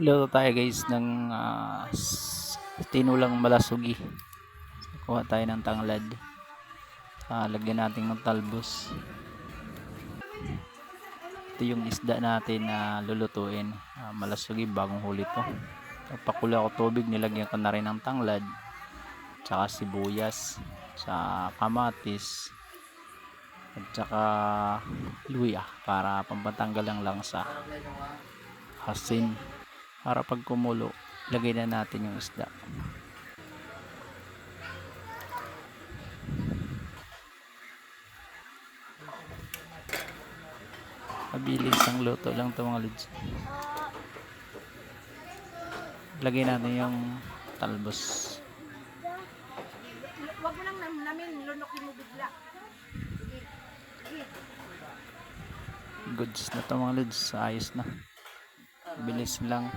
Luto tayo guys ng tinulang malasugi. Kuha tayo ng tanglad. Lagyan natin ng talbos. Ito yung isda natin na lulutuin. Malasugi, bagong huli to. Pakula ko tubig, nilagyan ko na rin ng tanglad. Tsaka sibuyas. Sa kamatis. At tsaka luya para pampatanggal ang langsa. Asin. Para pag kumulo, lagay na natin yung isda. Mabilis ang luto lang ito mga lods. Lagay natin yung talbos. Wag mo lang namin lunukin mo bigla. Goods na ito mga lods. Ayos na. Bilis lang.